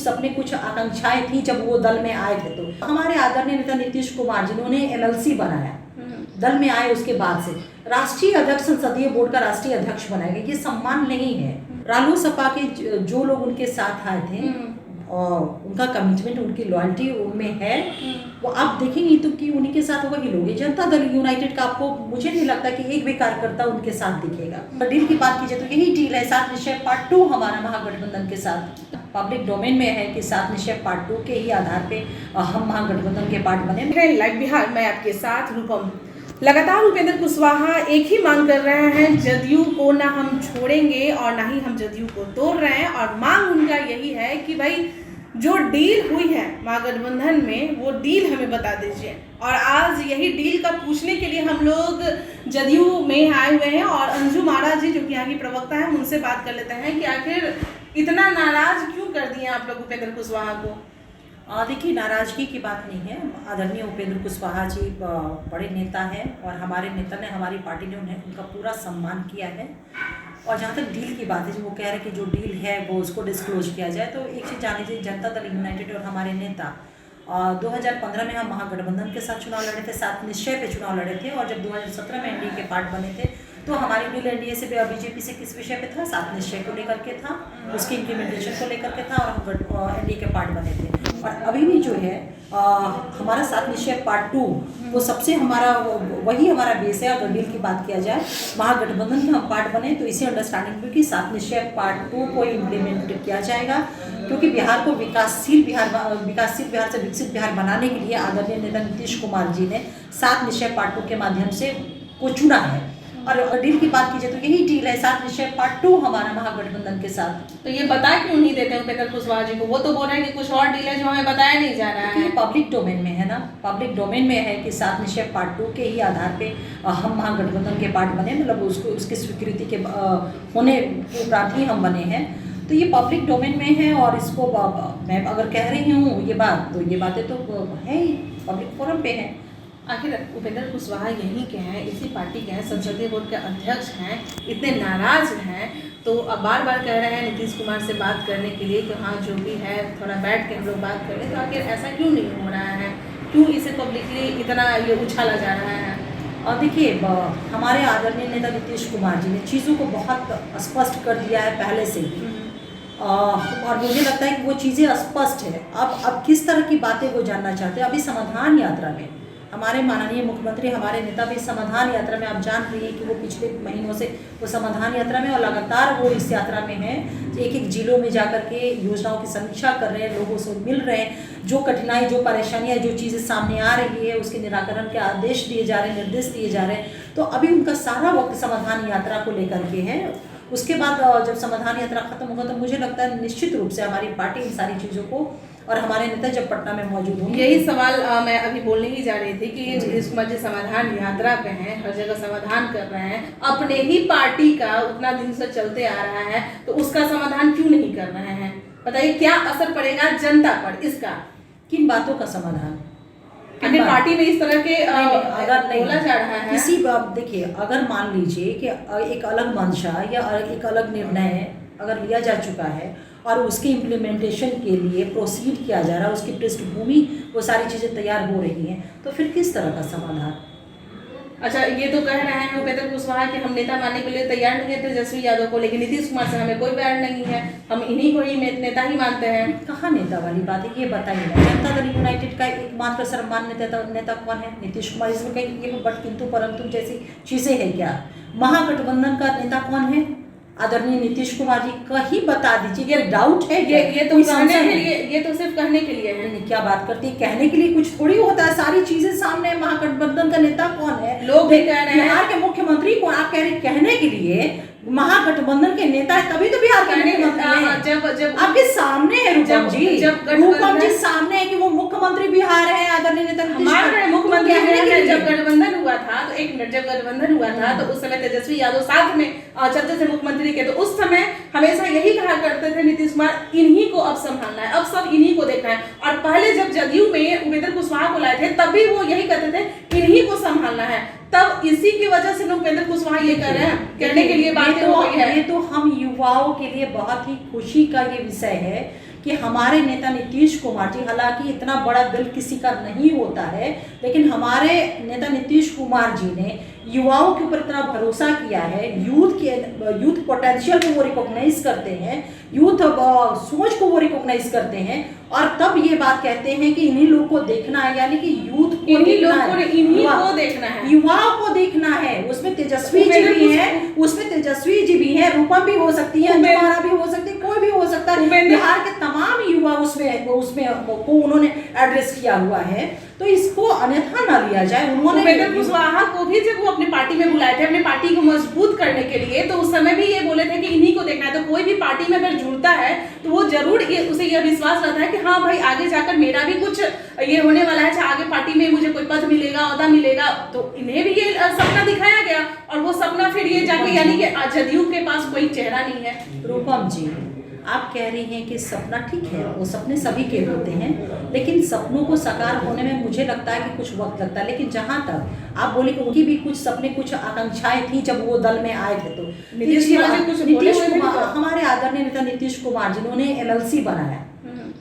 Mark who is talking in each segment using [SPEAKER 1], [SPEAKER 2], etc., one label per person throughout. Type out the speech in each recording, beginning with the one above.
[SPEAKER 1] सपने, कुछ आकांक्षाएं थी जब वो दल में आए थे। तो हमारे आदरणीय नेता नीतीश कुमार जिन्होंने MLC बनाया, दल में आए उसके बाद से राष्ट्रीय अध्यक्ष, संसदीय बोर्ड का राष्ट्रीय अध्यक्ष बनाया गया, ये सम्मान नहीं है। रालोसपा के जो लोग उनके साथ आए थे और उनका कमिटमेंट, उनकी लॉयल्टी उनमें है, वो आप देखेंगे तो कि उन्हीं के साथ वही लोग हैं। जनता दल यूनाइटेड का आपको मुझे नहीं लगता कि एक भी कार्यकर्ता उनके साथ दिखेगा। डील की बात कीजिए तो यही डील है, 7 निश्चय पार्ट 2 हमारा महागठबंधन के साथ पब्लिक डोमेन में है कि 7 निश्चय पार्ट 2 के ही आधार पे हम महागठबंधन के पार्ट बने।
[SPEAKER 2] लाइव बिहार मैं आपके साथ रूपम। लगातार उपेंद्र कुशवाहा एक ही मांग कर रहे हैं, जदयू को ना हम छोड़ेंगे और ना ही हम जदयू को तोड़ रहे हैं। और मांग उनका यही है कि भाई जो डील हुई है महागठबंधन में वो डील हमें बता दीजिए। और आज यही डील का पूछने के लिए हम लोग जदयू में आए हुए हैं और अंजुम आरा जी जो कि यहाँ की प्रवक्ता है उनसे बात कर लेते हैं कि आखिर इतना नाराज क्यों कर दिए आप लोग उपेंद्र कुशवाहा को।
[SPEAKER 1] देखिए, नाराजगी की बात नहीं है। आदरणीय उपेंद्र कुशवाहा जी बड़े नेता हैं और हमारे नेता ने, हमारी पार्टी ने उन्हें उनका पूरा सम्मान किया है। और जहाँ तक डील की बात है, जो वो कह रहे हैं कि जो डील है वो उसको डिस्क्लोज किया जाए, तो एक चीज़ जान लीजिए, जनता दल यूनाइटेड और हमारे नेता 2015 में हम महागठबंधन के साथ चुनाव लड़े थे, 7 निश्चय पे चुनाव लड़े थे। और जब 2017 में NDA के पार्ट बने थे तो हमारी डील NDA से बीजेपी से किस विषय पे था, 7 निश्चय को लेकर के था, उसकी इम्प्लीमेंटेशन को लेकर के था, और हम NDA के पार्ट बने थे। और अभी भी जो है हमारा 7 निश्चय पार्ट 2 वो सबसे हमारा वही हमारा बेस है। अगर डील की बात किया जाए, महागठबंधन के हम पार्ट बने तो इसी अंडरस्टैंडिंग में कि 7 निश्चय पार्ट 2 को इम्प्लीमेंट किया जाएगा, क्योंकि बिहार को विकासशील बिहार से विकसित बिहार बनाने के लिए आदरणीय नेता नीतीश कुमार जी ने 7 निश्चय पार्ट 2 के माध्यम से को चुना है। और डील की बात कीजिए तो यही डील है, 7 निश्चय पार्ट 2 हमारा महागठबंधन के साथ।
[SPEAKER 2] तो ये बता क्यों नहीं देते उपेंद्र कुशवाहा जी को? वो तो बोल रहे हैं कि कुछ और डील है जो हमें बताया नहीं जा रहा है।
[SPEAKER 1] ये पब्लिक डोमेन में है ना, पब्लिक डोमेन में है कि 7 निश्चय पार्ट 2 के ही आधार पे हम महागठबंधन के पार्ट बने, मतलब उसको उसकी स्वीकृति के होने के उपरांत ही हम बने हैं। तो ये पब्लिक डोमेन में है और इसको मैं अगर कह रही हूँ ये बात, तो ये बातें तो है ही, पब्लिक फोरम पे है।
[SPEAKER 2] आखिर उपेंद्र कुशवाहा यहीं के हैं, इसी पार्टी के हैं, संसदीय बोर्ड के अध्यक्ष हैं, इतने नाराज हैं तो अब बार बार कह रहे हैं नीतीश कुमार से बात करने के लिए कि हाँ जो भी है थोड़ा बैठ के हम लोग बात कर लें। तो आखिर ऐसा क्यों नहीं हो रहा है, क्यों इसे पब्लिकली इतना ये उछाला जा रहा है?
[SPEAKER 1] और देखिए, हमारे आदरणीय नेता नीतीश कुमार जी ने चीज़ों को बहुत स्पष्ट कर दिया है पहले से ही, और मुझे लगता है कि वो चीज़ें स्पष्ट है। अब किस तरह की बातें वो जानना चाहते हैं। अभी समाधान यात्रा में हमारे माननीय मुख्यमंत्री, हमारे नेता भी समाधान यात्रा में, आप जान रही हैं कि वो पिछले महीनों से वो समाधान यात्रा में और लगातार वो इस यात्रा में हैं। एक जिलों में जाकर के योजनाओं की समीक्षा कर रहे हैं, लोगों से मिल रहे हैं, जो कठिनाई, जो परेशानियां, जो चीज़ें सामने आ रही है उसके निराकरण के आदेश दिए जा रहे हैं, निर्देश दिए जा रहे हैं। तो अभी उनका सारा वक्त समाधान यात्रा को लेकर के है। उसके बाद जब समाधान यात्रा खत्म होगा तो मुझे लगता है निश्चित रूप से हमारी पार्टी इन सारी चीज़ों को, और हमारे नेता जब पटना में मौजूद होंगे।
[SPEAKER 2] यही सवाल मैं अभी बोलने ही जा रही थी कि नीतीश कुमार जी समाधान यात्रा पे हैं, हर जगह समाधान कर रहे हैं, अपने ही पार्टी का उतना दिन से चलते आ रहा है तो उसका समाधान क्यों नहीं कर रहे हैं? बताइए क्या असर पड़ेगा जनता पर इसका?
[SPEAKER 1] किन बातों का समाधान?
[SPEAKER 2] अगर पार्टी में इस तरह के
[SPEAKER 1] अगर नहीं
[SPEAKER 2] बोला जा रहा है,
[SPEAKER 1] किसी देखिए, अगर मान लीजिए कि एक अलग मंशा या एक अलग निर्णय अगर लिया जा चुका है और उसके इम्प्लीमेंटेशन के लिए प्रोसीड किया जा रहा है, उसकी पृष्ठभूमि वो सारी चीज़ें तैयार हो रही हैं, तो फिर किस तरह का समाधान?
[SPEAKER 2] अच्छा, ये तो कह रहे हैं उपेंद्र कुशवाहा कि हम नेता मानने के लिए तैयार नहीं है तेजस्वी यादव को, लेकिन नीतीश कुमार से हमें कोई बैर नहीं है, हम इन्हीं को ही नेता ही मानते हैं।
[SPEAKER 1] कहाँ नेता वाली बात है, ये बताइए ना। जनता दल यूनाइटेड का एकमात्र सर्वमान्य नेता कौन है? नीतीश कुमार। इसमें कहीं ये बट किंतु परंतु जैसी चीज़ें हैं क्या? महागठबंधन का नेता कौन है? आदरणीय नीतीश कुमार जी का ही बता दीजिए। ये डाउट है,
[SPEAKER 2] ये तो कहने के लिए, ये तो सिर्फ कहने के लिए है।
[SPEAKER 1] क्या बात करती है, कहने के लिए कुछ थोड़ी होता है, सारी चीजें सामने। महागठबंधन का नेता कौन है?
[SPEAKER 2] लोग भी कह रहे हैं
[SPEAKER 1] बिहार के मुख्यमंत्री को आप कह रहे कहने के लिए महागठबंधन के नेता है, तभी तो बिहार के मुख्यमंत्री हैं। जब आपके सामने है रूपम जी सामने है कि वो मुख्यमंत्री बिहार है, आदरणीय नेता
[SPEAKER 2] हमारे मुख्यमंत्री है। जब गठबंधन हुआ था तो जब गठबंधन हुआ था तो उस समय तेजस्वी यादव साथ में चलते थे मुख्यमंत्री के, तो उस समय हमेशा यही कहा करते थे नीतीश कुमार इन्हीं को अब संभालना है, अब सब इन्हीं को देखना है। और पहले जब जदयू में उपेंद्र कुशवाहा को लाए थे तब भी वो यही कहते थे इन्हीं को संभालना है। तब इसी की वजह से उपेंद्र कुशवाहा ये कर रहे हैं, कहने के लिए बातें हो गई है।
[SPEAKER 1] ये तो हम युवाओं के लिए बहुत ही खुशी का ये विषय है कि हमारे नेता नीतीश कुमार जी, हालांकि इतना बड़ा दिल किसी का नहीं होता है, लेकिन हमारे नेता नीतीश कुमार जी ने युवाओं के ऊपर इतना भरोसा किया है, यूथ पोटेंशियल को वो रिकॉग्नाइज करते हैं, यूथ सोच को वो रिकॉग्नाइज करते हैं, और तब ये बात कहते हैं कि इन्हीं लोग को देखना है, यानी कि यूथ को
[SPEAKER 2] देखना है,
[SPEAKER 1] युवाओं को देखना है। उसमें तेजस्वी जी भी है, रूपम भी हो सकती है, अंजुमारा भी हो सकती है, कोई भी हो सकता है। बिहार के तमाम युवा उसमें को उन्होंने एड्रेस किया हुआ है, तो इसको अन्यथा ना लिया जाए। उन्होंने
[SPEAKER 2] उपेंद्र कुशवाहा को भी जब वो अपनी पार्टी में बुलाए थे अपनी पार्टी को मजबूत करने के लिए, तो उस समय भी ये बोले थे कि इन्हीं को देखना है। तो कोई भी पार्टी में अगर जुड़ता है तो वो जरूर उसे यह विश्वास रहता है कि हाँ भाई आगे जाकर मेरा भी कुछ ये होने वाला है, चाहे आगे पार्टी में मुझे कोई पद मिलेगा, ओहदा मिलेगा। तो इन्हें भी ये सपना दिखाया गया, और वो सपना फिर ये जाके, यानी कि जदयू के पास कोई चेहरा नहीं है।
[SPEAKER 1] रूपम जी, आप कह रही हैं कि सपना ठीक है, वो सपने सभी के होते हैं, लेकिन सपनों को साकार होने में मुझे लगता है कि कुछ वक्त लगता है। लेकिन जहाँ तक आप बोले कि उनकी भी कुछ सपने, कुछ आकांक्षाएं थी जब वो दल में आए थे, तो नीतीश कुमार, हमारे आदरणीय नेता नीतीश कुमार जिन्होंने MLC बनाया,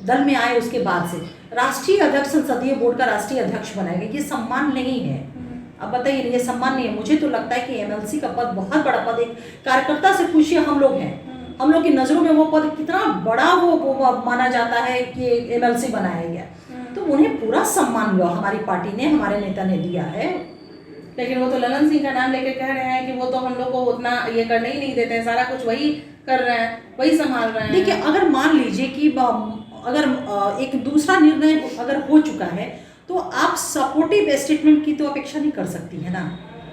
[SPEAKER 1] दल में आए, उसके बाद से राष्ट्रीय अध्यक्ष, संसदीय बोर्ड का राष्ट्रीय अध्यक्ष बनाया गया, ये सम्मान नहीं है। अब बताइए, ये सम्मान नहीं है। मुझे तो लगता है कि MLC का पद बहुत बड़ा पद, एक कार्यकर्ता से पूछिए, हम लोग हैं, हम लोग की नज़रों में वो पद कितना बड़ा वो माना जाता है कि MLC बनाया गया, तो उन्हें पूरा सम्मान हमारी पार्टी ने, हमारे नेता ने दिया है।
[SPEAKER 2] लेकिन वो तो ललन सिंह का नाम लेके कह रहे हैं कि वो तो हम लोग को उतना ये करने ही नहीं देते हैं, सारा कुछ वही कर रहे हैं, वही संभाल रहे हैं।
[SPEAKER 1] देखिए, अगर मान लीजिए कि अगर एक दूसरा निर्णय अगर हो चुका है, तो आप सपोर्टिव स्टेटमेंट की तो अपेक्षा नहीं कर सकती है ना,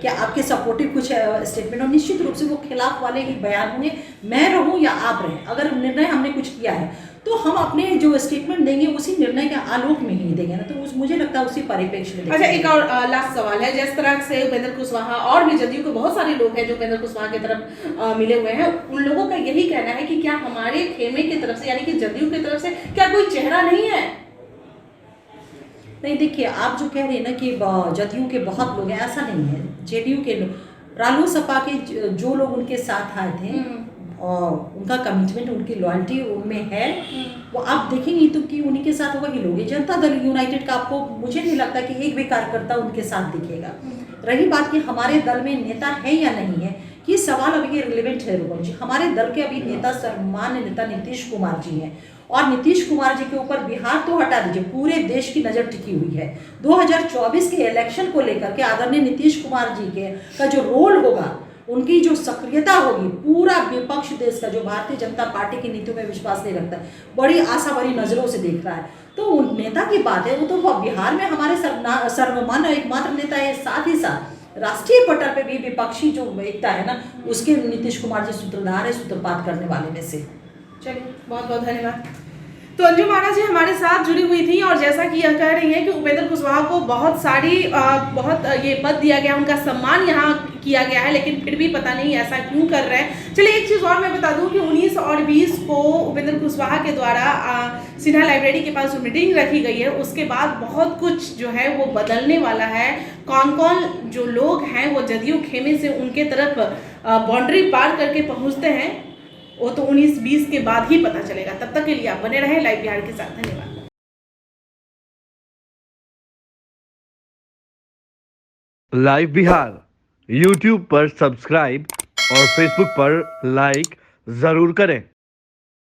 [SPEAKER 1] क्या आपके सपोर्टिव कुछ स्टेटमेंट, और निश्चित रूप से वो खिलाफ वाले ही बयान होंगे, मैं रहूं या आप रहें। अगर निर्णय हमने कुछ किया है तो हम अपने जो स्टेटमेंट देंगे उसी निर्णय के आलोक में ही देंगे ना, तो मुझे लगता है उसी परिप्रेक्ष्य में।
[SPEAKER 2] अच्छा, एक और लास्ट सवाल है। जिस तरह से उपेंद्र कुशवाहा और भी जदयू के बहुत सारे लोग हैं जो उपेंद्र कुशवाहा की तरफ मिले हुए हैं, उन लोगों का यही कहना है कि क्या हमारे खेमे की तरफ से, यानी कि जदयू की तरफ से क्या कोई चेहरा नहीं है?
[SPEAKER 1] नहीं, देखिए, आप जो कह रहे हैं ना कि जदयू के बहुत लोग हैं, ऐसा नहीं है। जेडीयू के लोग, रालोसपा के जो लोग उनके साथ आए थे, और उनका कमिटमेंट, उनकी लॉयल्टी उनमें है, वो आप देखेंगे तो कि उन्हीं के साथ वही लोग हैं। जनता दल यूनाइटेड का आपको, मुझे नहीं लगता कि एक भी कार्यकर्ता उनके साथ दिखेगा। रही बात कि हमारे दल में नेता है या नहीं है, ये सवाल अभी रिलेवेंट है रूपम जी। हमारे दल के अभी नेता सम्मान्य नेता नीतीश कुमार जी हैं, और नीतीश कुमार जी के ऊपर बिहार तो हटा दीजिए, पूरे देश की नज़र टिकी हुई है। 2024 के इलेक्शन को लेकर के आदरणीय नीतीश कुमार जी का जो रोल होगा, उनकी जो सक्रियता होगी, पूरा विपक्ष देश का, जो भारतीय जनता पार्टी की नीतियों में विश्वास नहीं रखता है, बड़ी आशा भरी नज़रों से देख रहा है। तो नेता की बात है, वो तो बिहार में हमारे सर्वमान्य एकमात्र नेता है। साथ ही साथ राष्ट्रीय पटल पे भी विपक्षी जो एकता है ना, उसके नीतीश कुमार जी सूत्रधार है, सूत्रपात करने वाले में से।
[SPEAKER 2] चलिए, बहुत बहुत धन्यवाद। तो अंजुमारा जी हमारे साथ जुड़ी हुई थी, और जैसा कि यह कह रही है कि उपेंद्र कुशवाहा को बहुत ये पद दिया गया, उनका सम्मान यहाँ किया गया है, लेकिन फिर भी पता नहीं ऐसा क्यों कर रहे हैं। चलिए, एक चीज़ और मैं बता दूं कि 19 और 20 को उपेंद्र कुशवाहा के द्वारा सिन्हा लाइब्रेरी के पास जो मीटिंग रखी गई है, उसके बाद बहुत कुछ जो है वो बदलने वाला है। कौन कौन जो लोग हैं वो जदयू खेमे से उनके तरफ बाउंड्री पार करके पहुँचते हैं, वो तो 19-20 के बाद ही पता चलेगा। तब तक के लिए आप बने रहें लाइव बिहार के साथ। धन्यवाद।
[SPEAKER 3] लाइव बिहार YouTube पर सब्सक्राइब और Facebook पर लाइक जरूर करें।